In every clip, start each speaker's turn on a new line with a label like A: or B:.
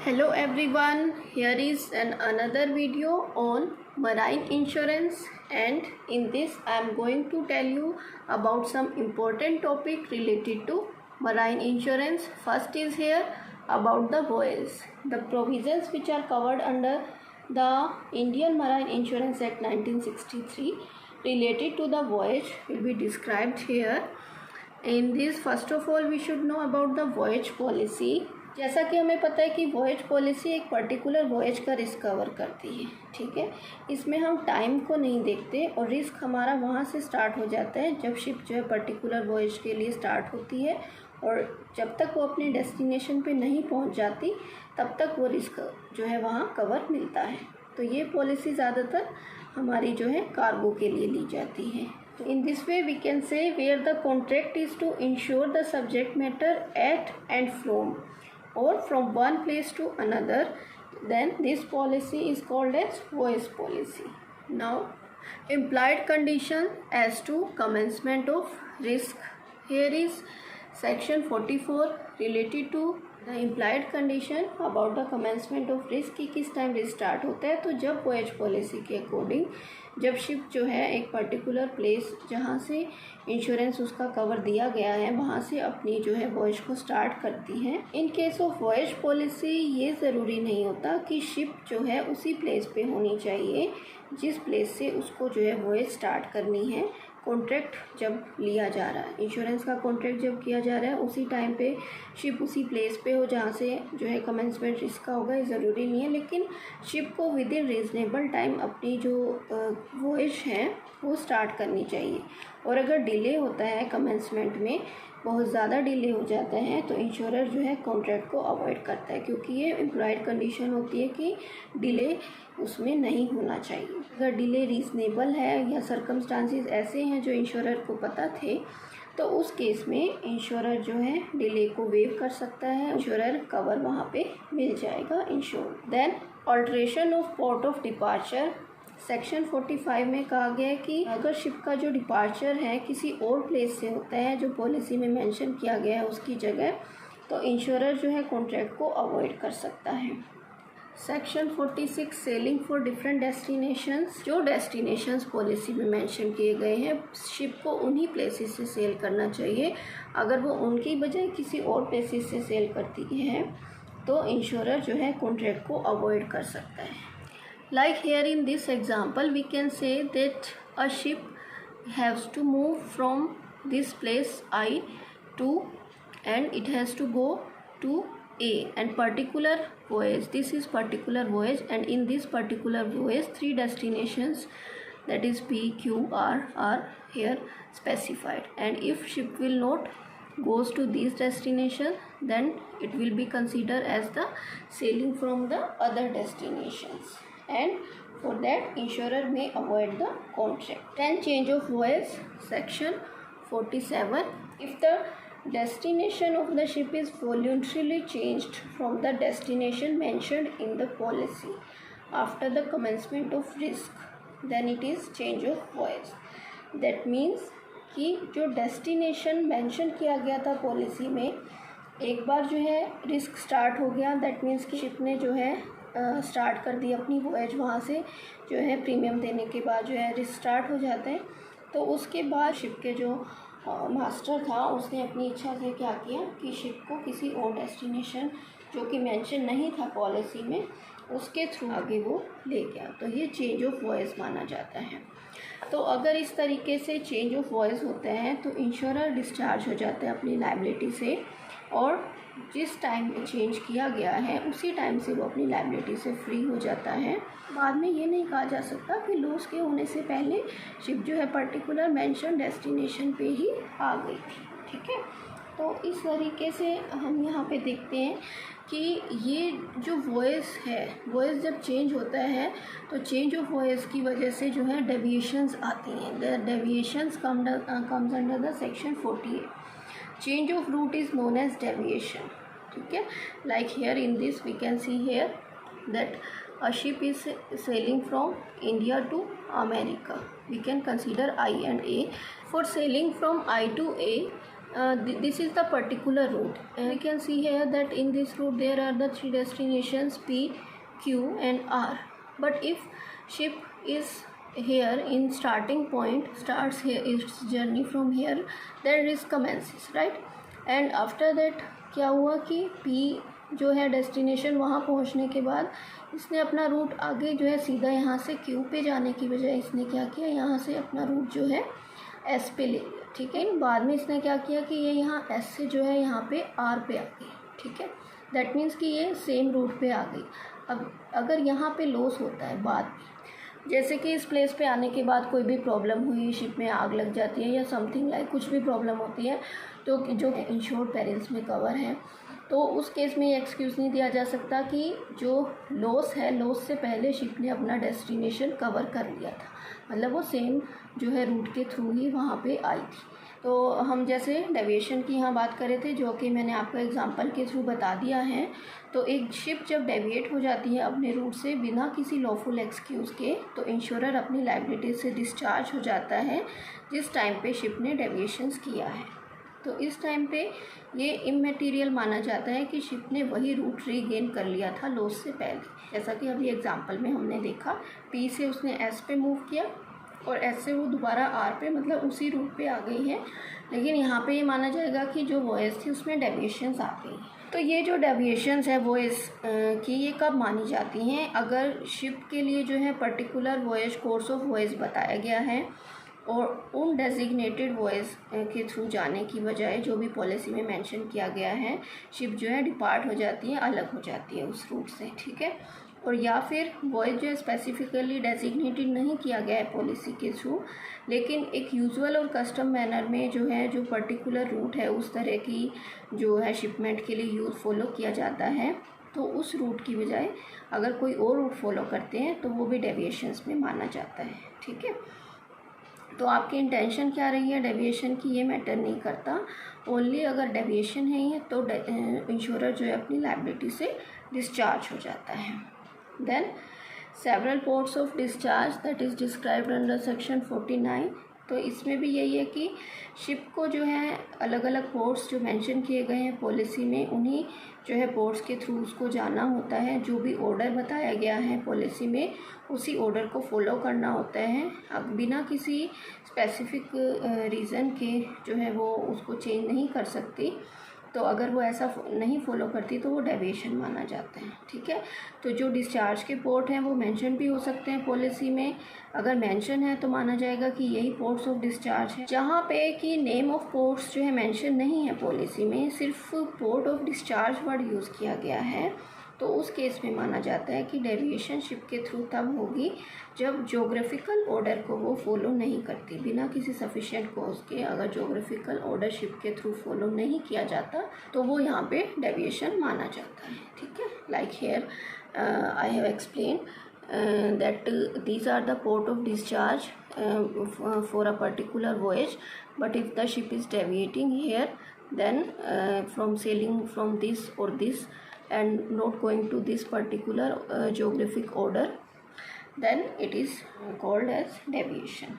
A: Hello everyone, here is another video on marine insurance, and in this I am going to tell you about some important topic related to marine insurance. First is here about the voyage. The provisions which are covered under the Indian Marine Insurance Act 1963 related to the voyage will be described here. In this, first of all we should know about the voyage policy. जैसा कि हमें पता है कि voyage policy एक particular voyage का risk cover करती है, ठीक है। इसमें हम टाइम को नहीं देखते और रिस्क हमारा वहाँ से स्टार्ट हो जाता है जब शिप जो है पर्टिकुलर वॉयज के लिए स्टार्ट होती है, और जब तक वो अपने डेस्टिनेशन पे नहीं पहुँच जाती तब तक वो रिस्क जो है वहाँ कवर मिलता है। तो ये पॉलिसी ज़्यादातर हमारी जो है कार्गो के लिए ली जाती है। In this way we can say where the contract is to insure the subject matter at and from one place to another, then this policy is called as voyage policy. Now, implied condition as to commencement of risk. Here is section 44 related to the implied condition about the commencement of risk कि किस time risk start होता है। तो जब voyage policy के according जब ship जो है एक पर्टिकुलर प्लेस जहाँ से इंश्योरेंस उसका कवर दिया गया है वहाँ से अपनी जो है वॉयज को स्टार्ट करती है। In case of voyage policy ये ज़रूरी नहीं होता कि शिप जो है उसी प्लेस पे होनी चाहिए जिस प्लेस से उसको जो है वॉयज स्टार्ट करनी है। कॉन्ट्रैक्ट जब लिया जा रहा है, इंश्योरेंस का कॉन्ट्रैक्ट जब किया जा रहा है उसी टाइम पे शिप उसी प्लेस पे हो जहाँ से जो है कमेंसमेंट रिस्क का होगा, ये ज़रूरी नहीं है। लेकिन शिप को विद इन रीज़नेबल टाइम अपनी जो वॉयज है वो स्टार्ट करनी चाहिए। और अगर डिले होता है कमेंसमेंट में, बहुत ज़्यादा डिले हो जाता है, तो इंश्योरर जो है कॉन्ट्रैक्ट को अवॉइड करता है, क्योंकि ये एम्प्लॉयड कंडीशन होती है कि डिले उसमें नहीं होना चाहिए। अगर डिले रीज़नेबल है या सर्कमस्टांसेस ऐसे हैं जो इंश्योरर को पता थे, तो उस केस में इंश्योरर जो है डिले को वेव कर सकता है, इंश्योरर कवर वहाँ पे मिल जाएगा insure. Then alteration of port of departure, section 45 में कहा गया है कि अगर शिप का जो डिपार्चर है किसी और प्लेस से होता है जो पॉलिसी में मेंशन किया गया है उसकी जगह, तो इंश्योरर जो है कॉन्ट्रैक्ट को अवॉइड कर सकता है। Section 46 selling for different destinations, जो डेस्टिनेशंस पॉलिसी में मेंशन किए गए हैं शिप को उन्हीं प्लेसेस से सेल करना चाहिए। अगर वो उनकी बजाय किसी और प्लेसेस से सेल करती है तो इंश्योरर जो है कॉन्ट्रैक्ट को अवॉइड कर सकता है। Like here in this example we can say that a ship has to move from this place I to, and it has to go to A and particular voyage, this is particular voyage, and in this particular voyage 3 destinations, that is P, Q, R are here specified, and if ship will not goes to these destinations then it will be considered as the sailing from the other destinations, and for that insurer may avoid the contract. Then change of voyage, section 47, if the destination of the ship is voluntarily changed from the destination mentioned in the policy after the commencement of risk, then it is change of voyage. That means कि जो destination mention किया गया था policy में, एक बार जो है risk start हो गया, दैट मीन्स कि शिप ने जो है स्टार्ट कर दी अपनी वॉयज, वहाँ से जो है प्रीमियम देने के बाद जो है रिस्क स्टार्ट हो जाते हैं। तो उसके बाद शिप के जो मास्टर था उसने अपनी इच्छा से क्या किया कि शिप को किसी और डेस्टिनेशन जो कि मेंशन नहीं था पॉलिसी में उसके थ्रू आगे वो ले गया, तो ये चेंज ऑफ वॉयज माना जाता है। तो अगर इस तरीके से चेंज ऑफ वॉयज होते हैं तो इंश्योरर डिस्चार्ज हो जाता है अपनी लायबिलिटी से, और जिस टाइम में चेंज किया गया है उसी टाइम से वो अपनी लायबिलिटी से फ्री हो जाता है। बाद में ये नहीं कहा जा सकता कि लॉस के होने से पहले शिप जो है पर्टिकुलर मेंशन डेस्टिनेशन पे ही आ गई थी, ठीक है। तो इस तरीके से हम यहाँ पे देखते हैं कि ये जो वॉयज है, वॉयज जब चेंज होता है तो चेंज ऑफ वॉयज की वजह से जो है डेविएशंस आती हैं। The deviations comes under the section 48। Change of route is known as deviation, ठीक है। Like here in this we can see here that a ship is sailing from India to America. We can consider I and A. For sailing from I to A, this is the particular route. You can see here that in this route there are the three destinations P, Q and R. But if ship is here in starting point, starts here its journey from here, then risk commences, right? And after that क्या हुआ कि P जो है destination, वहाँ पहुँचने के बाद इसने अपना रूट आगे जो है सीधा यहाँ से Q पे जाने की बजाय इसने क्या किया, यहाँ से अपना रूट जो है S पे ले लिया, ठीक है। बाद में इसने क्या किया कि ये यहाँ S से जो है यहाँ पे R पे आ गई, ठीक है। दैट मीन्स कि ये सेम रूट पे आ गई। अब अगर यहाँ पे लॉस होता है बाद में, जैसे कि इस प्लेस पे आने के बाद कोई भी प्रॉब्लम हुई, शिप में आग लग जाती है या समथिंग लाइक कुछ भी प्रॉब्लम होती है, तो जो इंश्योर्ड पेरिल्स में कवर है, तो उस केस में ये एक्सक्यूज़ नहीं दिया जा सकता कि जो लॉस है, लॉस से पहले शिप ने अपना डेस्टिनेशन कवर कर लिया था, मतलब वो सेम जो है रूट के थ्रू ही वहाँ पे आई थी। तो हम जैसे डेविएशन की यहाँ बात कर रहे थे, जो कि मैंने आपको एग्जांपल के थ्रू बता दिया है। तो एक शिप जब डेविएट हो जाती है अपने रूट से बिना किसी लॉफुल एक्सक्यूज़ के, तो इंश्योरर अपनी लायबिलिटी से डिस्चार्ज हो जाता है जिस टाइम पे शिप ने डेविएशंस किया है। तो इस टाइम पे ये इमैटेरियल माना जाता है कि शिप ने वही रूट रीगेन कर लिया था लॉस से पहले। जैसा कि अभी एग्जांपल में हमने देखा, पी से उसने एस पे मूव किया और एस से वो दोबारा आर पे, मतलब उसी रूट पे आ गई है। लेकिन यहाँ पे ये माना जाएगा कि जो वॉयस थी उसमें डेविएशंस आ गई। तो ये जो डेविएशंस है वॉयस की, ये कब मानी जाती हैं? अगर शिप के लिए जो है particular voyage course of voice बताया गया है और उन डेजिग्नेटेड वॉयस के थ्रू जाने की बजाय जो भी पॉलिसी में मेंशन किया गया है, शिप जो है डिपार्ट हो जाती है, अलग हो जाती है उस रूट से, ठीक है। और या फिर वॉयस जो है स्पेसिफिकली डेजिग्नेटेड नहीं किया गया है पॉलिसी के थ्रू, लेकिन एक यूजुअल और कस्टम मैनर में जो है जो पर्टिकुलर रूट है उस तरह की जो है शिपमेंट के लिए यूज़ फॉलो किया जाता है, तो उस रूट की बजाय अगर कोई और रूट फॉलो करते हैं तो वो भी डेविएशंस में माना जाता है, ठीक है। तो आपकी इंटेंशन क्या रही है डेविएशन की, ये मैटर नहीं करता। ओनली अगर डेविएशन है तो इंश्योरर जो है अपनी लायबिलिटी से डिस्चार्ज हो जाता है। Then several ports of discharge that is described under section 49। तो इसमें भी यही है कि शिप को जो है अलग अलग पोर्ट्स जो मेंशन किए गए हैं पॉलिसी में, उन्हीं जो है पोर्ट्स के थ्रू उसको जाना होता है। जो भी ऑर्डर बताया गया है पॉलिसी में, उसी ऑर्डर को फॉलो करना होता है। अब बिना किसी स्पेसिफिक रीज़न के जो है वो उसको चेंज नहीं कर सकती। तो अगर वो ऐसा नहीं फॉलो करती तो वो डेविएशन माना जाता है, ठीक है। तो जो डिस्चार्ज के पोर्ट हैं वो मेंशन भी हो सकते हैं पॉलिसी में। अगर मेंशन है तो माना जाएगा कि यही पोर्ट्स ऑफ डिस्चार्ज है। जहाँ पे कि नेम ऑफ पोर्ट्स जो है मेंशन नहीं है पॉलिसी में, सिर्फ port of discharge word use किया गया है, तो उस केस में माना जाता है कि डेविएशन शिप के थ्रू तब होगी जब ज्योग्राफिकल ऑर्डर को वो फॉलो नहीं करती। बिना किसी सफिशिएंट कॉज के अगर ज्योग्राफिकल ऑर्डर शिप के थ्रू फॉलो नहीं किया जाता तो वो यहाँ पे डेविएशन माना जाता है, ठीक है। Like here I have explain that these are the port of discharge for a particular voyage, but if the ship is deviating here, then from sailing from this or this and not going to this particular geographic order, then it is called as deviation.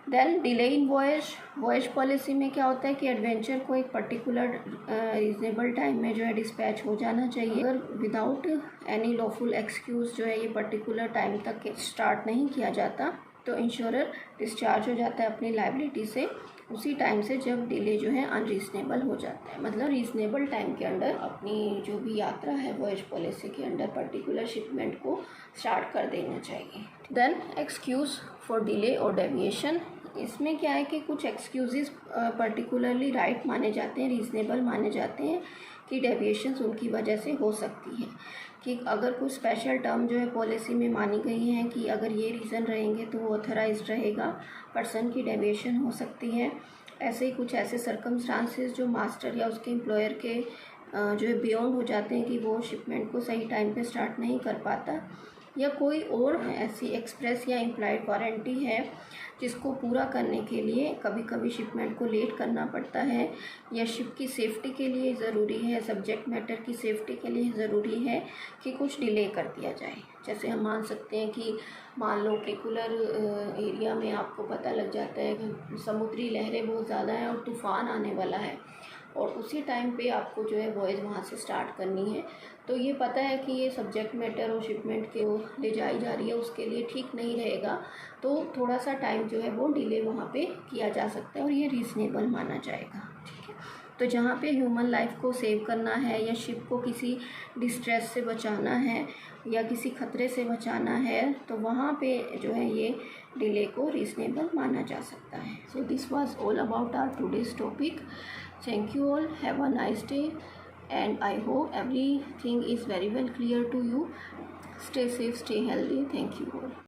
A: Then delay in voyage policy में क्या होता है कि adventure को एक particular reasonable time में जो है डिस्पैच हो जाना चाहिए। अगर विदाउट एनी लॉफुल एक्सक्यूज़ जो है ये पर्टिकुलर टाइम तक स्टार्ट नहीं किया जाता तो इंश्योरर डिस्चार्ज हो जाता है अपनी लायबिलिटी से उसी टाइम से जब डिले जो है अनरीजनेबल हो जाता है। मतलब रीजनेबल टाइम के अंदर अपनी जो भी यात्रा है वॉयज पॉलिसी के अंडर पर्टिकुलर शिपमेंट को स्टार्ट कर देना चाहिए। देन एक्सक्यूज़ फॉर डिले और डेविएशन, इसमें क्या है कि कुछ एक्सक्यूज़ पर्टिकुलरली राइट माने जाते हैं, रीज़नेबल माने जाते हैं कि डेविएशंस उनकी वजह से हो सकती है। कि अगर कुछ स्पेशल टर्म जो है पॉलिसी में मानी गई हैं कि अगर ये रीज़न रहेंगे तो वो ऑथराइज्ड रहेगा, पर्सन की डेविएशन हो सकती है। ऐसे ही कुछ ऐसे सर्कमस्टांसेस जो मास्टर या उसके एम्प्लॉयर के जो है बियॉन्ड हो जाते हैं कि वो शिपमेंट को सही टाइम पे स्टार्ट नहीं कर पाता, या कोई और ऐसी एक्सप्रेस या इम्प्लाइड वारंटी है जिसको पूरा करने के लिए कभी कभी शिपमेंट को लेट करना पड़ता है, या शिप की सेफ्टी के लिए ज़रूरी है, सब्जेक्ट मैटर की सेफ्टी के लिए ज़रूरी है कि कुछ डिले कर दिया जाए। जैसे हम मान सकते हैं कि मान लो कि कूलर एरिया में आपको पता लग जाता है कि समुद्री लहरें बहुत ज़्यादा हैं और तूफ़ान आने वाला है, और उसी टाइम पे आपको जो है वॉयज वहाँ से स्टार्ट करनी है, तो ये पता है कि ये सब्जेक्ट मैटर और शिपमेंट के वो ले जाई जा रही है, उसके लिए ठीक नहीं रहेगा, तो थोड़ा सा टाइम जो है वो डिले वहाँ पे किया जा सकता है और ये रीज़नेबल माना जाएगा। ठीक है, तो जहाँ पे ह्यूमन लाइफ को सेव करना है या शिप को किसी डिस्ट्रेस से बचाना है या किसी खतरे से बचाना है, तो वहाँ पे जो है ये डिले को रीज़नेबल माना जा सकता है। So this was all about our today's topic. Thank you all. Have a nice day, and I hope everything is very well clear to you. Stay safe, stay healthy. Thank you all.